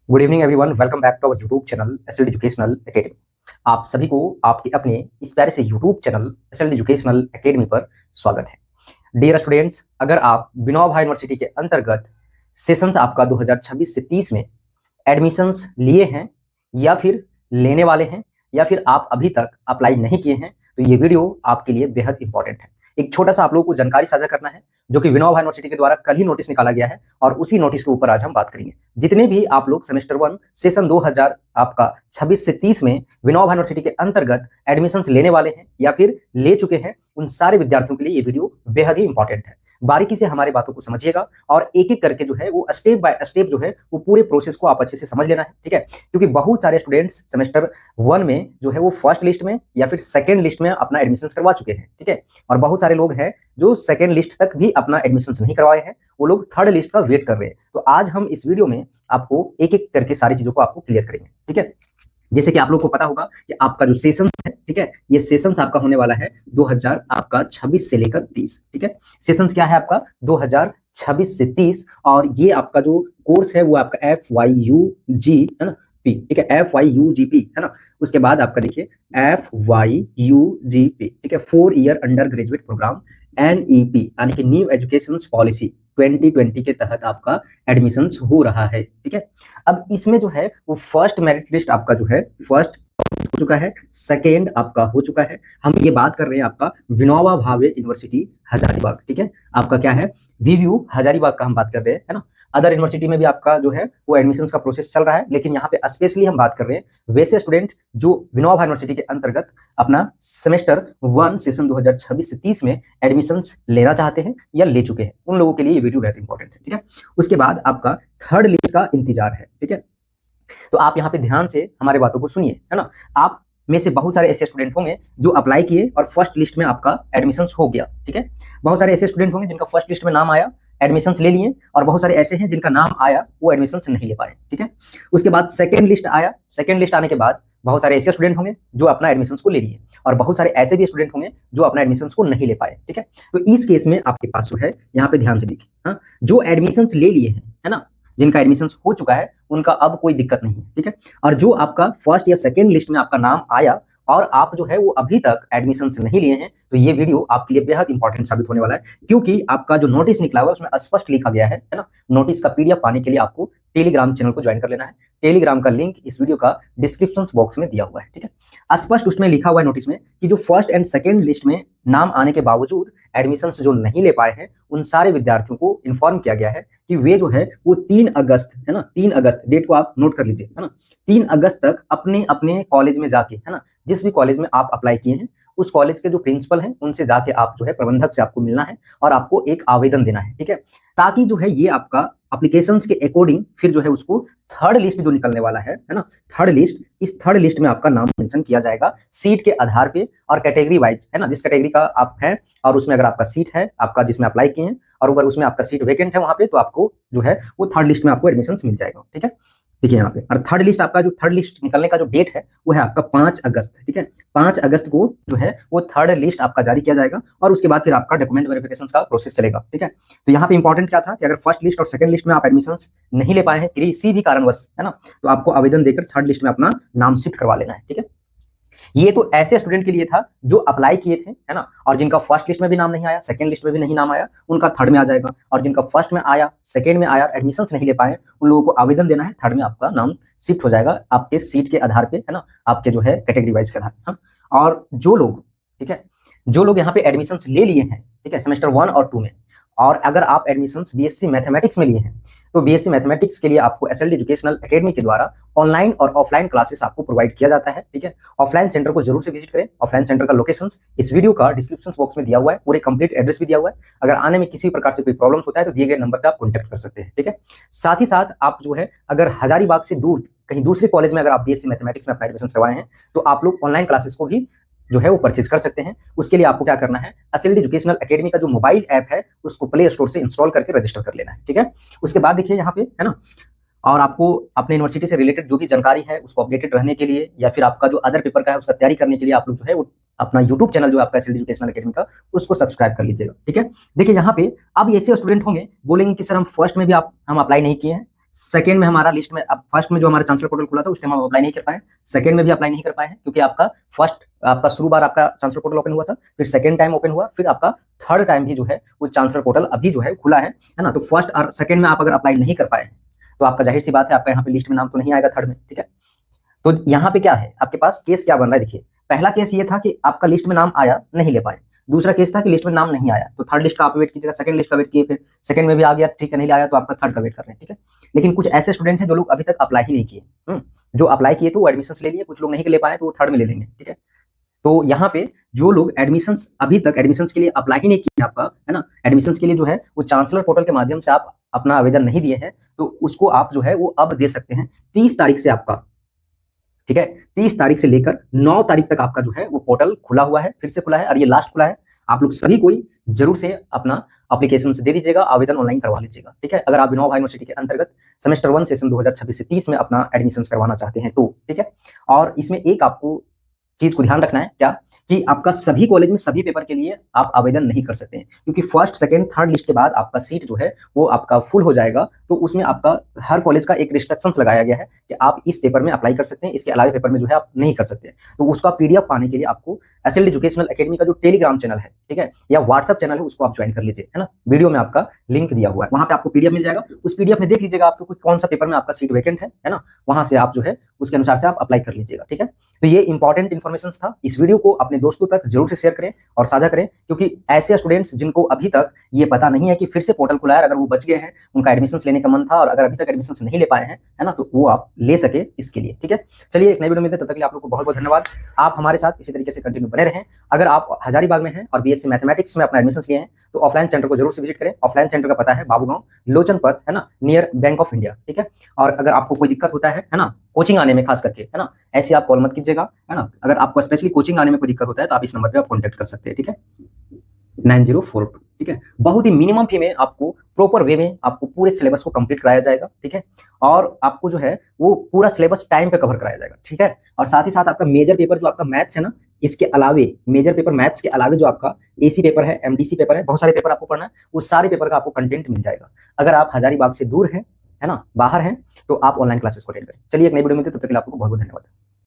Good evening everyone, welcome back to our YouTube channel SLD educational academy. आप सभी को आपके अपने इस प्यारे से YouTube channel SLD educational academy पर स्वागत है। डियर स्टूडेंट्स, अगर आप विनोबा यूनिवर्सिटी के अंतर्गत सेशंस आपका 2026 से 30 में एडमिशंस लिए हैं या फिर लेने वाले हैं या फिर आप अभी तक अप्लाई नहीं किए हैं, तो ये वीडियो आपके लिए बेहद इंपॉर्टेंट है। एक छोटा सा आप लोगों को जानकारी साझा करना है जो कि विनोबा यूनिवर्सिटी के द्वारा कल ही नोटिस निकाला गया है और उसी नोटिस के ऊपर आज हम बात करेंगे। जितने भी आप लोग सेमेस्टर 1 सेशन 2000 आपका 26 से 30 में विनोबा यूनिवर्सिटी के अंतर्गत एडमिशंस लेने वाले हैं या फिर ले चुके हैं, उन सारे विद्यार्थियों के लिए ये वीडियो बेहद ही इंपॉर्टेंट है। बारीकी से हमारी बातों को समझिएगा और एक एक करके जो है वो स्टेप बाय स्टेप जो है वो पूरे प्रोसेस को आप अच्छे से समझ लेना है, ठीक है। क्योंकि बहुत सारे स्टूडेंट्स सेमेस्टर 1 में जो है वो फर्स्ट लिस्ट में या फिर सेकंड लिस्ट में अपना एडमिशन करवा चुके हैं, ठीक है। और बहुत सारे लोग हैं जो सेकंड लिस्ट तक भी अपना एडमिशन नहीं करवाए हैं, वो लोग थर्ड लिस्ट का वेट कर रहे हैं। तो आज हम इस वीडियो में आपको एक एक करके सारी चीजों को आपको क्लियर करेंगे, ठीक है। जैसे कि आप लोग को पता होगा कि आपका जो सेशन है, ठीक है, ये सेशंस आपका होने वाला है 2000 आपका 26 से लेकर 30, ठीक है। सेशंस क्या है आपका 2026 से 30 और ये आपका जो कोर्स है वो आपका FYUG है ना, पी, ठीक है, FYUGP है ना। उसके बाद आपका देखिए FYUGP, ठीक है, 4 year under graduate program NEP यानी कि न्यू एजुकेशन पॉलिसी 2020 के तहत आपका एडमिशन हो रहा है, ठीक है। अब इसमें जो है वो फर्स्ट मेरिट लिस्ट आपका जो है फर्स्ट हो चुका है, सेकेंड आपका हो चुका है। हम ये बात कर रहे हैं आपका विनोबा भावे यूनिवर्सिटी हजारीबाग, ठीक है। आपका क्या है VVU हजारीबाग का हम बात कर रहे हैं, है ना। अदर यूनिवर्सिटी में भी आपका जो है वो एडमिशंस का प्रोसेस चल रहा है, लेकिन यहाँ पे स्पेशली हम बात कर रहे हैं वैसे स्टूडेंट जो विनोबा यूनिवर्सिटी के अंतर्गत अपना सेमेस्टर 1 सेशन 2026 से 30 में एडमिशंस लेना चाहते हैं या ले चुके हैं, उन लोगों के लिए ये वीडियो बहुत इंपॉर्टेंट है, ठीक है। उसके बाद आपका थर्ड लिस्ट का इंतजार है, ठीक है। तो आप यहाँ पे ध्यान से हमारे बातों को सुनिए, है ना। आप में से बहुत सारे ऐसे स्टूडेंट होंगे जो अप्लाई किए और फर्स्ट लिस्ट में आपका एडमिशंस हो गया, ठीक है। बहुत सारे ऐसे स्टूडेंट होंगे जिनका फर्स्ट लिस्ट में नाम आया, एडमिशंस ले लिए, और बहुत सारे ऐसे हैं जिनका नाम आया वो एडमिशंस नहीं ले पाए, ठीक है। उसके बाद सेकंड लिस्ट आया, सेकंड लिस्ट आने के बाद बहुत सारे ऐसे स्टूडेंट होंगे जो अपना एडमिशंस को ले लिए और बहुत सारे ऐसे भी स्टूडेंट होंगे जो अपना एडमिशंस को नहीं ले पाए, ठीक है। तो इस केस में आपके पास जो है यहाँ पे ध्यान से देखिए, हाँ, जो एडमिशंस ले लिए हैं, है ना, जिनका एडमिशंस हो चुका है उनका अब कोई दिक्कत नहीं है, ठीक है। और जो आपका फर्स्ट या सेकंड लिस्ट में आपका नाम आया और आप जो है वो अभी तक एडमिशन नहीं लिए हैं, तो ये वीडियो आपके लिए बेहद इंपॉर्टेंट साबित होने वाला है, क्योंकि आपका जो नोटिस निकला हुआ है उसमें स्पष्ट लिखा गया है ना। नोटिस का PDF पाने के लिए आपको टेलीग्राम चैनल को ज्वाइन कर लेना है। टेलीग्राम का लिंक इस वीडियो का डिस्क्रिप्शन बॉक्स में दिया हुआ है, ठीक है। स्पष्ट उसमें लिखा हुआ है नोटिस में कि जो फर्स्ट एंड सेकंड लिस्ट में नाम आने के बावजूद एडमिशन जो नहीं ले पाए हैं, उन सारे विद्यार्थियों को इन्फॉर्म किया गया है कि वे जो है वो 3 अगस्त, है ना, 3 अगस्त डेट को आप नोट कर लीजिए, है ना। 3 अगस्त तक अपने अपने कॉलेज में जाके, है ना, जिस भी कॉलेज में आप अप्लाई किए हैं उस कॉलेज के जो प्रिंसिपल हैं उनसे जाके आप जो है प्रबंधक से आपको मिलना है और आपको एक आवेदन देना है, ठीक है। ताकि जो है ये आपका एप्लीकेशंस के अकॉर्डिंग फिर जो है उसको थर्ड लिस्ट जो निकलने वाला है ना, थर्ड लिस्ट, इस थर्ड लिस्ट में आपका नाम मेंशन किया जाएगा सीट के आधार पे और कैटेगरी वाइज, है ना। जिस कैटेगरी का आप हैं और उसमें अगर आपका सीट है आपका जिसमें अप्लाई किए हैं और अगर उसमें आपका सीट वैकेंट है वहां पे, तो आपको जो है वो थर्ड लिस्ट में आपको एडमिशन मिल जाएगा, ठीक है। देखिए यहाँ पे, और थर्ड लिस्ट आपका जो थर्ड लिस्ट निकलने का जो डेट है वो है आपका 5 अगस्त, ठीक है। 5 अगस्त को जो है वो थर्ड लिस्ट आपका जारी किया जाएगा और उसके बाद फिर आपका डॉक्यूमेंट वेरिफिकेशन का प्रोसेस चलेगा, ठीक है। तो यहाँ पे इंपॉर्टेंट क्या था कि अगर फर्स्ट लिस्ट और सेकंड लिस्ट में आप एडमिशन नहीं ले पाए हैं किसी भी कारणवश, है ना, तो आपको आवेदन देकर थर्ड लिस्ट में अपना नाम शिफ्ट करवा लेना है, ठीक है। ये तो ऐसे स्टूडेंट के लिए था जो अप्लाई किए थे, है ना, और जिनका फर्स्ट लिस्ट में भी नाम नहीं आया, सेकंड लिस्ट में भी नहीं नाम आया, उनका थर्ड में आ जाएगा, और जिनका फर्स्ट में आया, सेकंड में आया, एडमिशंस नहीं ले पाए, उन लोगों को आवेदन देना है, थर्ड में आपका नाम शिफ्ट हो जाएगा आपके सीट के आधार पे, है ना, आपके जो है कैटेगरी वाइज के आधार पे, हाँ। और जो लोग, ठीक है, जो लोग यहाँ पे एडमिशंस ले लिए हैं, ठीक है, सेमेस्टर 1 और 2 में, और अगर आप एडमिशंस BSc मैथमेटिक्स में लिए हैं तो BSc मैथमेटिक्स के लिए आपको एसएलडी एजुकेशनल एकेडमी के द्वारा ऑनलाइन और ऑफलाइन क्लासेस आपको प्रोवाइड किया जाता है, ठीक है। ऑफलाइन सेंटर को जरूर से विजिट करें। ऑफलाइन सेंटर का लोकेशंस इस वीडियो का डिस्क्रिप्शन बॉक्स में दिया हुआ है, पूरे कंप्लीट एड्रेस भी दिया हुआ है। अगर आने में किसी प्रकार से कोई प्रॉब्लम होता है तो दिए गए नंबर पर आप कॉन्टैक्ट कर सकते हैं, ठीक है। साथ ही साथ आप जो है अगर हजारीबाग से दूर कहीं दूसरे कॉलेज में अगर आप BSc मैथमेटिक्स में अपना एडमिशन करवाए हैं तो आप लोग ऑनलाइन क्लासेस को भी जो है वो परचेज कर सकते हैं। उसके लिए आपको क्या करना है, एसएलडी एजुकेशनल एकेडमी का जो मोबाइल ऐप है उसको प्ले स्टोर से इंस्टॉल करके रजिस्टर कर लेना है, ठीक है। उसके बाद देखिए यहाँ पे, है ना, और आपको अपने यूनिवर्सिटी से रिलेटेड जो भी जानकारी है उसको अपडेटेड रहने के लिए या फिर आपका जो अदर पेपर का है उसका तैयारी करने के लिए आप लोग जो है वो अपना यूट्यूब चैनल जो आपका एसएलडी एजुकेशनल एकेडमी का उसको सब्सक्राइब कर लीजिएगा, ठीक है। देखिए यहाँ पे अब ऐसे स्टूडेंट होंगे बोलेंगे कि सर हम फर्स्ट में भी हम अप्लाई नहीं किए हैं, सेकंड में हमारा लिस्ट में, अब फर्स्ट में जो हमारा चांसलर पोर्टल खुला था उस टाइम हम अप्लाई नहीं कर पाए, सेकंड में भी अप्लाई नहीं कर पाए हैं क्योंकि आपका फर्स्ट आपका शुरू बार आपका चांसलर पोर्टल ओपन हुआ था, फिर सेकंड टाइम ओपन हुआ, फिर आपका थर्ड टाइम भी जो है वो चांसलर पोर्टल अभी जो है खुला है ना। तो फर्स्ट और सेकंड में आप अगर अप्लाई नहीं कर पाए हैं तो आपका जाहिर सी बात है आपका यहाँ पे लिस्ट में नाम तो नहीं आएगा थर्ड में, ठीक है। तो यहाँ पे क्या है आपके पास केस क्या बन रहा है, देखिए पहला केस ये था कि आपका लिस्ट में नाम आया, नहीं ले पाए। दूसरा केस था कि लिस्ट में नाम नहीं आया, तो थर्ड लिस्ट का आप वेट कीजिएगा, सेकंड लिस्ट का वेट किए, फिर सेकंड में भी आ गया, ठीक है, नहीं आया तो आपका थर्ड का वेट कर रहे हैं, ठीक है। लेकिन कुछ ऐसे स्टूडेंट हैं जो लोग अभी तक अप्लाई ही नहीं किए, जो अप्लाई किए तो वो एडमिशन ले लिए, कुछ लोग नहीं ले पाए तो वो थर्ड में ले लेंगे, ठीक है। तो यहाँ पे जो लोग एडमिशंस अभी तक एडमिशंस के लिए अप्लाई ही नहीं किए आपका, है ना, एडमिशंस के लिए जो है वो चांसलर पोर्टल के माध्यम से आप अपना आवेदन नहीं दिए हैं, तो उसको आप जो है वो अब दे सकते हैं 30 तारीख से आपका, ठीक है। 30 तारीख से लेकर 9 तारीख तक आपका जो है वो पोर्टल खुला हुआ है, फिर से खुला है और ये लास्ट खुला है। आप लोग सभी कोई जरूर से अपना एप्लीकेशन से दे दीजिएगा, आवेदन ऑनलाइन करवा लीजिएगा, ठीक है। अगर आप विनोबा यूनिवर्सिटी के अंतर्गत सेमेस्टर 1 सेशन 2026 से 30 में अपना एडमिशन करवाना चाहते हैं तो, ठीक है। और इसमें एक आपको चीज को ध्यान रखना है क्या, कि आपका सभी कॉलेज में सभी पेपर के लिए आप आवेदन नहीं कर सकते हैं, क्योंकि फर्स्ट सेकंड थर्ड लिस्ट के बाद आपका सीट जो है वो आपका फुल हो जाएगा। तो उसमें आपका हर कॉलेज का एक रिस्ट्रिक्शंस लगाया गया है कि आप इस पेपर में अप्लाई कर सकते हैं, इसके अलावा पेपर में जो है आप नहीं कर सकते। तो उसका पीडीएफ पाने के लिए आपको एसएल एजुकेशनल एकेडमी का जो टेलीग्राम चैनल है, ठीक है, या व्हाट्सएप चैनल है, उसको आप ज्वाइन कर लीजिए, है ना। वीडियो में आपका लिंक दिया हुआ है, वहां पे आपको पीडीएफ मिल जाएगा, उस पीडीएफ में देख लीजिएगा आपको कौन सा पेपर में आपका सीट वैकेंट है ना, वहां से आप जो है उसके अनुसार से आप अप्लाई कर लीजिएगा, ठीक है। तो ये इंपॉर्टेंट इन्फॉर्मेशन था, इस वीडियो को अपने दोस्तों तक जरूर से शेयर करें और साझा करें, क्योंकि ऐसे स्टूडेंट्स जिनको अभी तक ये पता नहीं है कि फिर से पोर्टल खुला है, अगर वो बच गए हैं, उनका एडमिशन लेने का मन था और अगर अभी तक एडमिशन नहीं ले पाए हैं, है ना, तो वो आप ले सके इसके लिए, ठीक है। चलिए एक नई वीडियो में मिलते हैं, तब तक के लिए आप लोग को बहुत बहुत धन्यवाद। आप हमारे साथ इसी तरीके से कंटिन्यू बने रहें। अगर आप हजारीबाग में हैं और बीएससी मैथमेटिक्स में अपना एडमिशन लिए हैं तो ऑफलाइन सेंटर को जरूर से विजिट करें। ऑफलाइन सेंटर का पता है बाबूगांव लोचन पथ, है ना, नियर बैंक ऑफ इंडिया, ठीक है। और अगर आपको कोई दिक्कत होता है ना कोचिंग आने में खास करके, है ना, ऐसे आप कॉल मत कीजिएगा, है ना। अगर आपको स्पेशली कोचिंग आने में कोई दिक्कत होता है तो आप इस नंबर पे आप कॉन्टैक्ट कर सकते हैं, ठीक है, 9042, ठीक है। बहुत ही मिनिमम फी में आपको प्रॉपर वे में आपको पूरे सिलेबस को कंप्लीट कराया जाएगा, ठीक है। और आपको जो है वो पूरा सिलेबस टाइम पे कवर कराया जाएगा, ठीक है। और साथ ही साथ आपका मेजर पेपर जो आपका मैथ्स है ना, इसके अलावे मेजर पेपर मैथ्स के अलावे जो आपका एसी पेपर है, एमडीसी पेपर है, बहुत सारे पेपर आपको पढ़ना है, उस सारे पेपर का आपको कंटेंट मिल जाएगा। अगर आप हजारीबाग से दूर हैं, है ना, बाहर हैं, तो आप ऑनलाइन क्लासेस को अटेंड करें। चलिए एक नई वीडियो में मिलते हैं, तब तक के लिए आपको बहुत बहुत धन्यवाद।